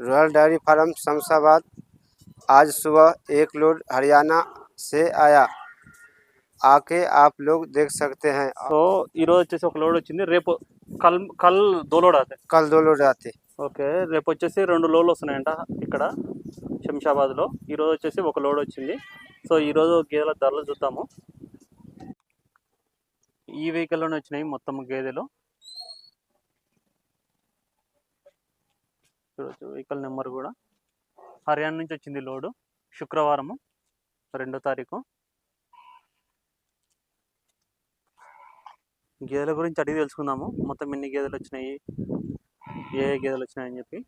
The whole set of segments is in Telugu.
Royal dairy farm Shamshabad. आज सुबह एक लोड हरियाणा से आया, आके आप लोग देख सकते हैं। సో ఈ రోజు వచ్చేసి ఒక లోడ్ వచ్చింది. రేపు కల్ కల్ దో లోడ్ అవుతాయి. कल 2 लोड आते। ఓకే, రేపు వచ్చేసి 2 లోడ్లు వస్తున్నాయంట ఇక్కడ శంషాబాద్లో. ఈరోజు వచ్చేసి ఒక లోడ్ వచ్చింది. సో ఈరోజు గేదెల ధరలు చూద్దాము. ఈ వెహికల్లోనే వచ్చినాయి మొత్తం గేదెలు. చూడొచ్చు వెహికల్ నెంబర్ కూడా. హర్యానా నుంచి వచ్చింది లోడు. శుక్రవారము 2వ తారీఖు. గేదెల గురించి అడిగి తెలుసుకుందాము. మొత్తం ఎన్ని గేదెలు వచ్చినాయి, ఏ గేదెలు వచ్చినాయని చెప్పి.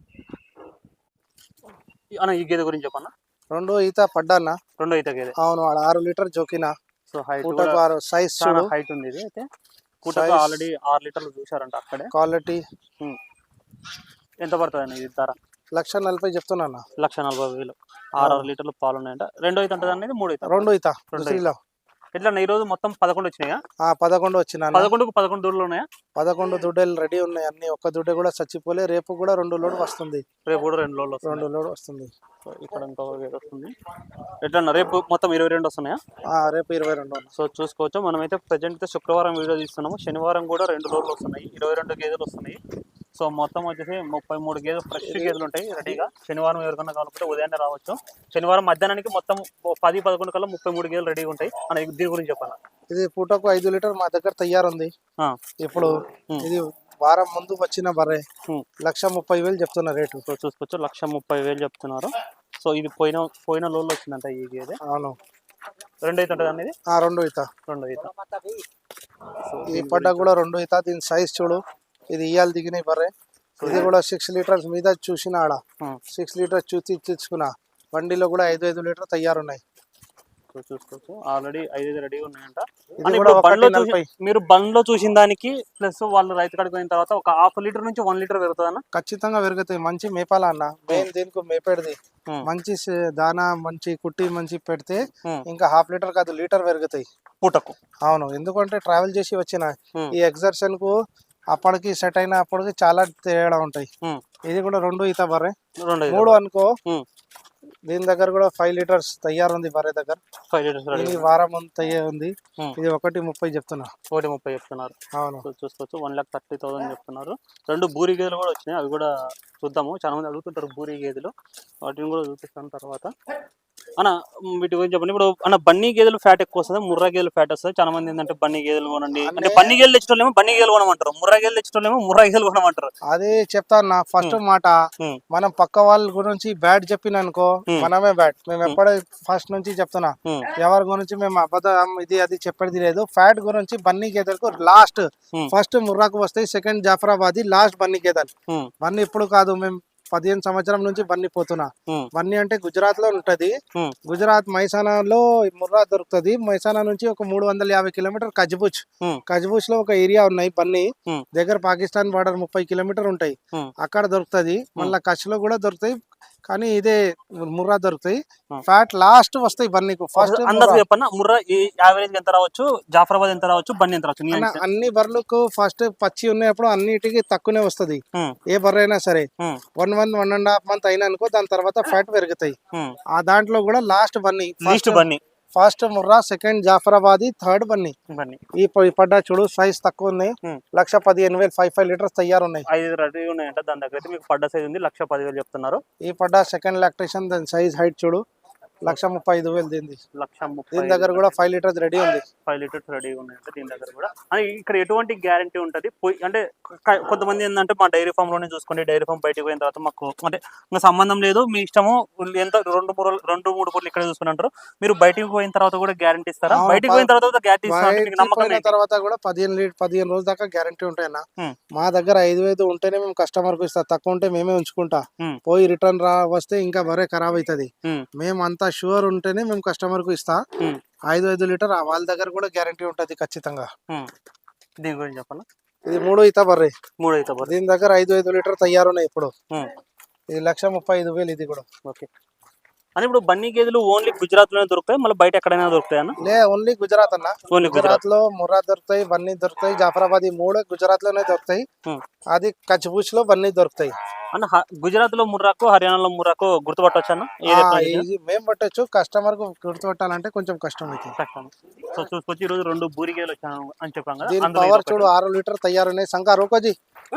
అన్న ఈ గేదె గురించి చెప్పన్న. 2 ఈత పడ్డానా. 2వ ఈత గేదె. అవును, 6 లీటర్ జోకినా. సో హైట్ సైజ్ చాలా హైట్ ఉంది ఇది. అయితే కూటకు ఆల్రెడీ 6 లీటర్లు చూసారంట అక్కడే. క్వాలిటీ ఎంత పడుతుంది ఇది ధర? 1,40,000 చెప్తున్నా. 1,40,000. 6 లీటర్లు పాలు ఉన్నాయంట. 2వ ఈత ఉంటుంది అనేది 3వ ఈత. 2 ఈత. ఎట్లా ఈ రోజు మొత్తం 11 వచ్చినాయా? 11 వచ్చినా. 11కు 11 దూడలు ఉన్నాయా? 11 దుడ్డలు రెడీ ఉన్నాయి అన్ని. ఒక్క దుడ్డ కూడా చచ్చిపోలే. రేపు కూడా 2 లోడ్ వస్తుంది. రేపు కూడా 2 లోడ్లు వస్తుంది. 2 లోడ్ వస్తుంది. ఇక్కడ ఇంకో గేదె వస్తుంది. ఎట్లా రేపు మొత్తం 22 వస్తున్నాయా? రేపు 22. సో చూసుకోవచ్చు. మనమైతే ప్రజెంట్ శుక్రవారం వీడియో తీస్తున్నాము. శనివారం కూడా 2 లోడ్లు వస్తున్నాయి. 22 గేదెలు వస్తున్నాయి. సో మొత్తం వచ్చేసి 33 గేదెలు, ఫ్రెష్ గేదెలు ఉంటాయి రెడీగా. శనివారం ఎవరికన్నా కావాలంటే ఉదయాన్నే రావచ్చు. శనివారం మధ్యాహ్నానికి మొత్తం 10-11 కల్లా 33 గేదెలు రెడీగా ఉంటాయి. అని దీని గురించి చెప్పాలి. ఇది పూటకు 5 లీటర్ మా దగ్గర తయారుంది. ఇప్పుడు ఇది వారం ముందు వచ్చిన బర్రె. 1,30,000 చెప్తున్న రేటు. సో చూసుకోవచ్చు, 1,30,000 చెప్తున్నారు. సో ఇది పోయిన లోన్లో వచ్చిందంట ఈ గేదె. అవును. 2 ఈత ఉంటుంది అనేది. 2 ఈత. 2 ఈత. ఈ పడ్డ కూడా 2 ఈత. దీని సైజ్ చూడు. ఇది ఇయ్యాలి దిగిన బర్రె. ఇది కూడా 6 లీటర్స్ మీద చూసిన ఆడ 6 లీటర్స్ చూసి తెచ్చుకున్నా. బండిలో కూడా 5 లీటర్ తయారున్నాయి. చూసుకోవచ్చు, ఆల్రెడీ 5 రెడీగా ఉన్నాయంట. మీరు బండ్లో చూసిన దానికి ప్లస్ వాళ్ళు రైతు కాడికి పోయిన తర్వాత ఒక 1/2 లీటర్ నుంచి 1 లీటర్ పెరుగుతుందన్న. ఖచ్చితంగా పెరుగుతాయి. మంచి మేపాల అన్న. మెయిన్ దీనికి మేపేది మంచి దానా, మంచి కుట్టి మంచి పెడితే ఇంకా 1/2 లీటర్ కాదు లీటర్ పెరుగుతాయి పూటకు. అవును, ఎందుకంటే ట్రావెల్ చేసి వచ్చిన ఈ ఎగ్జర్షన్ కు అప్పటికి సెట్ అయిన అప్పటికి చాలా తేడా ఉంటాయి. ఇది కూడా 2 ఈత బర్రె. 3 అనుకో. దీని దగ్గర కూడా 5 లీటర్స్ తయారుంది బర్రె దగ్గర. 5 లీటర్స్ ఇది వారం ఉంది. ఇది 1,30,000 చెప్తున్నా. 1,30,000 చెప్తున్నారు. అవును, చూసుకోవచ్చు. 1,30,000 చెప్తున్నారు. 2 బూరి గేదెలు కూడా వచ్చినాయి. అవి కూడా చూద్దాము. చాలా మంది అడుగుతుంటారు బూరి గేదెలు. వాటిని కూడా చూపిస్తాను తర్వాత. అన్న వీటి గురించి చెప్పండి. ఇప్పుడు అన్న బన్నీ గేదెలు ఫ్యాట్ ఎక్కువ వస్తుంది, ముర్రా గేదెలు ఫ్యాట్ వస్తుంది. చాలా మంది ఏంటంటే బన్నీ గేదెలు కొనండి అంటే బన్నీ గేదెలు తెచ్చేటోళ్ళేమో బన్నీ గేదెలు కొనమంటారు, ముర్రా గేదెలు తెచ్చేటోళ్ళేమో ముర్రా గేదెలు కొనమంటారు. అదే చెప్తాను. ఫస్ట్ మాట మనం పక్క వాళ్ళ గురించి బ్యాడ్ చెప్పిన అనుకో మనమే బ్యాడ్. మేము ఎప్పుడే ఫస్ట్ నుంచి చెప్తున్నా, ఎవరి గురించి మేము అబద్ధం ఇది అది చెప్పేది లేదు. ఫ్యాట్ గురించి బన్నీ గేదెలకు లాస్ట్ ఫస్ట్ ముర్రాకు వస్తాయి, సెకండ్ జాఫరాబాద్, లాస్ట్ బన్నీ గేదెలు. బన్నీ ఇప్పుడు కాదు, మేము 15 సంవత్సరం నుంచి బన్నీ పోతున్నా. బన్నీ అంటే గుజరాత్ లో ఉంటది. గుజరాత్ మైసానాలో ముర్రా దొరుకుతుంది. మైసానా నుంచి ఒక 350 కిలోమీటర్ కజ్బూజ్ లో ఒక ఏరియా ఉన్నాయి. బన్నీ దగ్గర పాకిస్తాన్ బార్డర్ 30 కిలోమీటర్ ఉంటాయి. అక్కడ దొరుకుతుంది. మళ్ళీ కచ్ లో కూడా దొరుకుతాయి. కానీ ఇదే ముర్రా దొరుకుతాయి. ఫ్యాట్ లాస్ట్ వస్తాయి బన్నీకు. ఫస్ట్ చెప్పన్నా ముర్రా యావరేజ్ ఎంత రావచ్చు, జాఫరాబాద్ ఎంత రావచ్చు, బన్నీ ఎంత రావచ్చు? అన్ని బర్రెలకు ఫస్ట్ పచ్చి ఉన్నప్పుడు అన్నిటికీ తక్కువనే వస్తుంది. ఏ బర్రె అయినా సరే 1.5 మంత్ అయినా అనుకో, దాని తర్వాత ఫ్యాట్ పెరుగుతాయి. ఆ దాంట్లో కూడా last Bunny. First Murrah, second Jafarabad, third Bunny. ఈ పడ్డ చూడు సైజ్ తక్కువ ఉన్నాయి. 1,15,000 5 లీటర్స్ తయారున్నాయి. 5 రెడీ ఉన్నాయంట. దాని దగ్గర అయితే మీకు పడ్డ సైజ్ ఉంది. 1,10,000 చెప్తున్నారు. ఈ పడ్డ సెకండ్ లాక్టేషన్. దాని సైజ్ హైట్ చూడు 1,35,000 దీనిది. 1,30,000. దీని దగ్గర కూడా 5 లీటర్స్ రెడీ ఉంది. 5 లీటర్స్ రెడీ ఉన్నాయంటే దీని దగ్గర కూడా. ఇక్కడ ఎటువంటి గ్యారంటీ ఉంటుంది అంటే కొంతమంది ఏంటంటే మా డైరీ ఫామ్ లోనే చూసుకోండి, డైరీ ఫామ్ బయటకు పోయిన తర్వాత మాకు అంటే ఇంకా సంబంధం లేదు, మీ ఇష్టము, ఎంత 2-3 పూటలు ఇక్కడ చూసుకుని అంటారు. మీరు బయటకు పోయిన తర్వాత కూడా గ్యారంటీ ఇస్తారా? బయటకు పోయిన తర్వాత గ్యారంటీ తర్వాత కూడా 15 రోజుల దాకా గ్యారంటీ ఉంటాయన్నా. మా దగ్గర 5,000 ఉంటేనే మేము కస్టమర్ కు ఇస్తా, తక్కువ ఉంటే మేమే ఉంచుకుంటా. పోయి రిటర్న్ వస్తే ఇంకా బరే ఖరాబ్ అవుతుంది. మేము అంతా షూర్ ఉంటేనే మేము కస్టమర్ కు ఇస్తా. 5 లీటర్ వాళ్ళ దగ్గర కూడా గ్యారంటీ ఉంటది ఖచ్చితంగా. దీని గురించి చెప్పాలా? ఇది 3 ఈత బర్రె. దీని దగ్గర 5 లీటర్ తయారున్నాయి ఇప్పుడు. ఇది 1,35,000 ఇది కూడా. ఓకే. అని ఇప్పుడు బన్నీ గేదెలు ఓన్లీ గుజరాత్ లోనే దొరుకుతాయి, మళ్ళీ బయట ఎక్కడైనా దొరుకుతాయి అన్న? లే, ఓన్లీ గుజరాత్ అన్న. గుజరాత్ లో ముర్రా దొరుకుతాయి, బన్నీ దొరుకుతాయి, జాఫరాబాద్ 3 గుజరాత్ లోనే దొరుకుతాయి. అది కచ్బూజ్ లో బన్నీ దొరుకుతాయి. అన్న గుజరాత్ లో ముర్రాకు, హర్యానాలో ముర్రాకు గుర్తుపట్టవచ్చు అన్న? ఈజీ మేము పట్టొచ్చు, కస్టమర్ కు గుర్తుపట్టాలంటే కొంచెం కష్టం అవుతుంది. కష్టం. సో చూసుకోవచ్చు ఈ రోజు 2 బూరి గేదెలు వచ్చాను అని చెప్పాం కదా. దీని అందులో పవర్ ఇదొకటి. చూడు 6 లీటర్ తయారున్నాయి. సంకా రోకోజీ,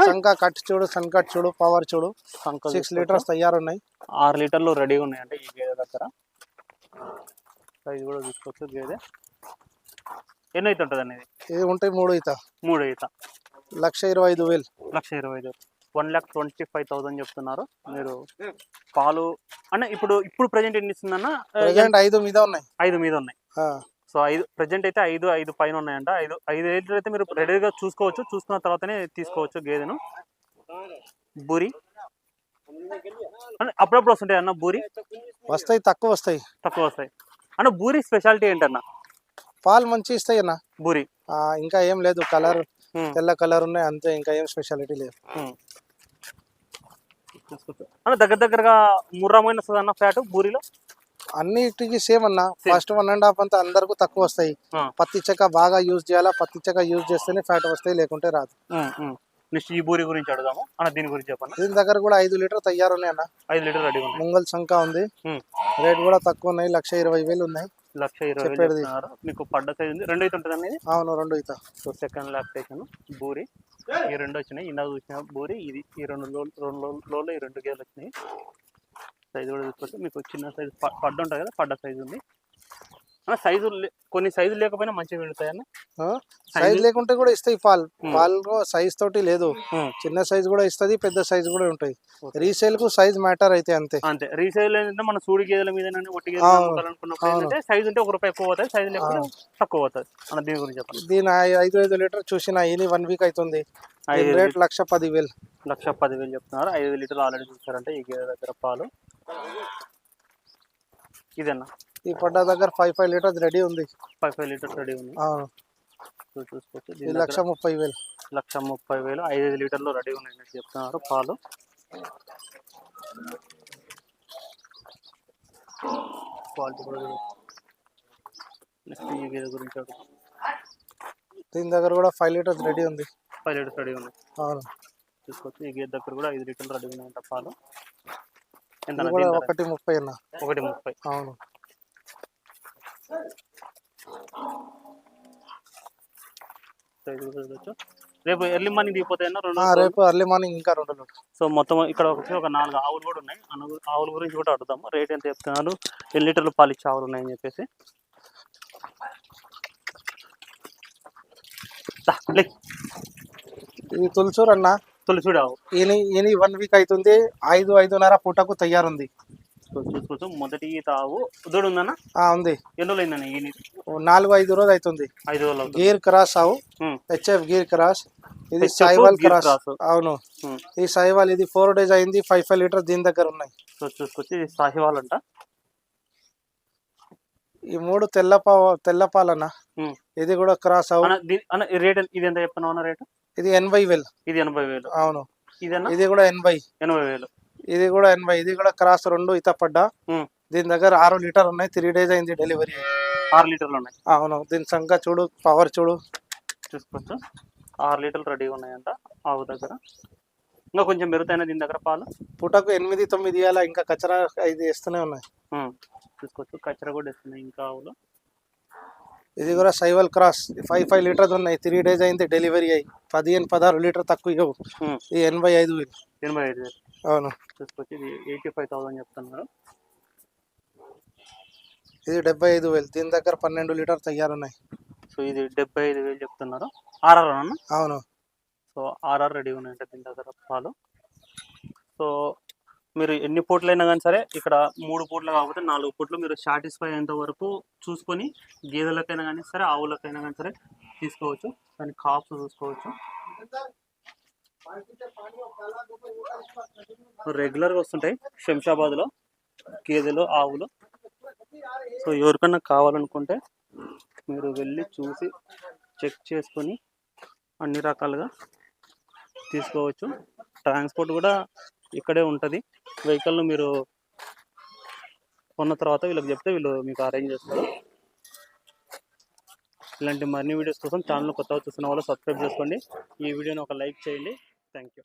సంకా కట్ చూడు, సన్కట్ చూడు, పవర్ చూడు, సంక 6 చూసుకోవచ్చు. లీటర్స్ తయారున్నాయి. 6 లీటర్లు రెడీగా ఉన్నాయంటే ఈ గేదె దగ్గర. సైజ్ కూడా చూసుకోవచ్చు. గేదె ఎన్ని అయితే ఉంటుంది అనేది? ఇది ఉంటాయి 3 ఈత. 3 ఈత. 1,25,000. 1,25,000. 1,25,000 చెప్తున్నారు. మీరు పాలు అన్న ఇప్పుడు ప్రజెంట్ ఎన్ని ఇస్తుందన్న? ప్రెజెంట్ 5 మీద ఉన్నాయి. 5 మీద ఉన్నాయి. సో 5 ప్రజెంట్ అయితే 5 పైన ఉన్నాయంట. 5 లీటర్ అయితే మీరు రెడీగా చూసుకోవచ్చు. చూసుకున్న తర్వాతనే తీసుకోవచ్చు గేదెను. బూరి అప్పుడప్పుడు వస్తుంటాయి అన్న బూరి? వస్తాయి, తక్కువ వస్తాయి. తక్కువ వస్తాయి అన్న. బూరి స్పెషాలిటీ ఏంటన్న? పాలు మంచి ఇస్తాయి అన్న. బూరి ఇంకా ఏం లేదు, కలర్ తెల్ల కలర్ ఉన్నాయి అంతే, ఇంకా ఏం స్పెషాలిటీ లేదు. అన్న దగ్గరగా ముర్రమైన వస్తుంది అన్న ఫ్యాట్ బూరిలో? అన్నిటికీ సేమ్ అన్న. ఫస్ట్ 1.5 అంతా అందరికి తక్కువ వస్తాయి. పత్తి చెక్క బాగా యూజ్ చేయాలా, పత్తి చెక్క యూజ్ చేస్తేనే ఫ్యాట్ వస్తాయి, లేకుంటే రాదు. నెక్స్ట్ ఈ బూరి గురించి అడుగుదాము అన్న. దీని గురించి చెప్పండి. దీని దగ్గర కూడా 5 లీటర్ తయారున్నాయి అన్న. 5 లీటర్ రెడీ ఉంది. ముంగల్ సంఖ ఉంది. రేట్ కూడా తక్కువ ఉన్నాయి. 1,20,000 ఉన్నాయి. 1,20,000 మీకు పడ్డ సైజ్ ఉంది. 2 అయితే ఉంటుంది అనేది? అవును, 2 ఈత. సో సెకండ్ లాక్టేషన్ బూరి ఈ 2 వచ్చినాయి. ఇందాక చూసిన బూరి ఇది. ఈ 2 లోలో ఈ 2 గేదెలు వచ్చినాయి. సైజు కూడా చూసుకోవచ్చు. మీకు చిన్న సైజు పడ్డ ఉంటుంది కదా, పడ్డ సైజు ఉంది అన్న. సైజు కొన్ని సైజులు లేకపోయినా మంచిగా వెళ్తాయి అన్న. సైజ్ లేకుంటే కూడా ఇస్తాయి పాలు. పాలు సైజ్ తోటి లేదు, చిన్న సైజ్ కూడా ఇస్తుంది, పెద్ద సైజ్ కూడా ఉంటాయి. రీసేల్ కు సైజ్ మ్యాటర్ అయితే అంతే. అంతే. రీసేల్ ఏంటంటే మన సూడి గేదెల మీద ఒట్టి గేదెలు సైజ్ ఉంటే ₹1 ఎక్కువ పోతాయి, సైజ్ లేకపోతే తక్కువ పోతుంది అన్న. దీని గురించి చెప్పండి. దీని 5 లీటర్ చూసిన ఇది 1 వీక్ అవుతుంది. రేట్ 1,10,000. 1,10,000 చెప్తున్నారు. 5 లీటర్లు ఆల్రెడీ చూసారంటే ఈ గేదె దగ్గర పాలు. ఇదన్నా ఈ పడ్డ దగ్గర 5 లీటర్స్ రెడీ ఉంది. 5 లీటర్స్ రెడీ ఉంది. చూసుకోవచ్చు. 1,30,000. 1,30,000 5 లీటర్లు రెడీ ఉన్నాయని చెప్తున్నారు పాలు. క్వాలిటీ కూడా నెక్స్ట్ ఈ గేదె గురించి దీని దగ్గర కూడా 5 లీటర్స్ రెడీ ఉంది. 5 లీటర్స్ రెడీ ఉంది. అవును, చూసుకోవచ్చు. ఈ గేదె దగ్గర కూడా 5 లీటర్లు రెడీ ఉన్నాయంట పాలు. ఎంత? 1,30 అన్న. 1,30. అవును. రేపు ఎర్లీ మార్నింగ్ దిగిపోతాయన్నా 2? రేపు ఎర్లీ మార్నింగ్ ఇంకా 2 లీటర్లు. సో మొత్తం ఇక్కడ ఒక 4 ఆవులు కూడా ఉన్నాయి. ఆవుల గురించి కూడా అడుగుతాము. రేట్ ఎంత చెప్తున్నారు, ఎన్ని లీటర్లు పాలు ఇచ్చే ఆవులు ఉన్నాయని చెప్పేసి. ఇది తులసూరు అన్న. తులసూరు ఆవు. ఈయన 1 వీక్ అవుతుంది. 5-5.5 పూటకు తయారుంది. చూసుకోవచ్చు. మొదటి ఆవు దూడ ఉందన్న? ఉంది. ఎన్ని రోజులు అయిందన్న? 4-5 రోజులు అవుతుంది. 5 రోజులు. గీర్ క్రాస్ ఆవు, హెచ్ఎఫ్ గీర్ క్రాస్. ఇది సాయివాల్ క్రాస్. అవును, ఈ సాయివాల్. ఇది 4 days అయింది. 5 లీటర్స్ దీని దగ్గర ఉన్నాయి. సో చూసుకోవచ్చు. ఇది సాహివాల్ అంట. ఈ 3 తెల్ల పాలన్న. ఇది కూడా క్రాస్ ఆవు. రేట్ ఇది ఎంత చెప్తున్నావు అన్న? రేటు ఇది 80,000. ఇది 80,000. అవును. ఇదన్నా? ఇది కూడా 80,000. ఇది కూడా 80. ఇది కూడా క్రాస్ 2 ఈత పడ్డా. దీని దగ్గర 6 లీటర్ ఉన్నాయి. 3 days అయింది డెలివరీ. 6 లీటర్లు ఉన్నాయి. అవును. దీని సంఖ్య చూడు, పవర్ చూడు. చూసుకోవచ్చు. 6 లీటర్లు రెడీగా ఉన్నాయంట ఆవు దగ్గర. ఇంకా కొంచెం పెరుగుతాయినా దీని దగ్గర పాలు? పూటకు 8-9 ఇవ్వాలా. ఇంకా కచరా 5 వేస్తూనే ఉన్నాయి. చూసుకోవచ్చు. కచరా కూడా వేస్తున్నాయి ఇంకా ఆవులు. ఇది కూడా సైవల్ క్రాస్. 5 లీటర్స్ ఉన్నాయి. 3 days అయింది డెలివరీ అయ్యి. 15-16 లీటర్ తక్కువ ఇవ్వవు. ఇది 85,000. 85,000. అవును. చూసుకోవచ్చు. ఇది 85,000 చెప్తున్నారు. ఇది 75,000. దీని దగ్గర 12 లీటర్ తయారున్నాయి. సో ఇది 75,000 చెప్తున్నారు. ఆర్ఆర్ అన్న? అవును. సో ఆర్ఆర్ రెడీ ఉన్నాయంటే దీని దగ్గర పాలు. సో మీరు ఎన్ని పూటలైనా కానీ సరే, ఇక్కడ 3 పూటలు కాకపోతే 4 పూటలు మీరు సాటిస్ఫై అయ్యేంత వరకు చూసుకొని గేదెలకైనా కానీ సరే, ఆవులకైనా కానీ సరే తీసుకోవచ్చు. దాని కాప్స్ చూసుకోవచ్చు. రెగ్యులర్గా వస్తుంటాయి శంషాబాద్లో గేదెలు, ఆవులు. సో ఎవరికన్నా కావాలనుకుంటే మీరు వెళ్ళి చూసి చెక్ చేసుకొని అన్ని రకాలుగా తీసుకోవచ్చు. ట్రాన్స్పోర్ట్ కూడా ఇక్కడే ఉంటుంది. వెహికల్ను మీరు కొన్న తర్వాత వీళ్ళకి చెప్తే వీళ్ళు మీకు అరేంజ్ చేస్తారు. ఇలాంటి మరిన్ని వీడియోస్ కోసం ఛానల్ కొత్తగా చూస్తున్న వాళ్ళు సబ్స్క్రైబ్ చేసుకోండి. ఈ వీడియోని ఒక లైక్ చేయండి. Thank you.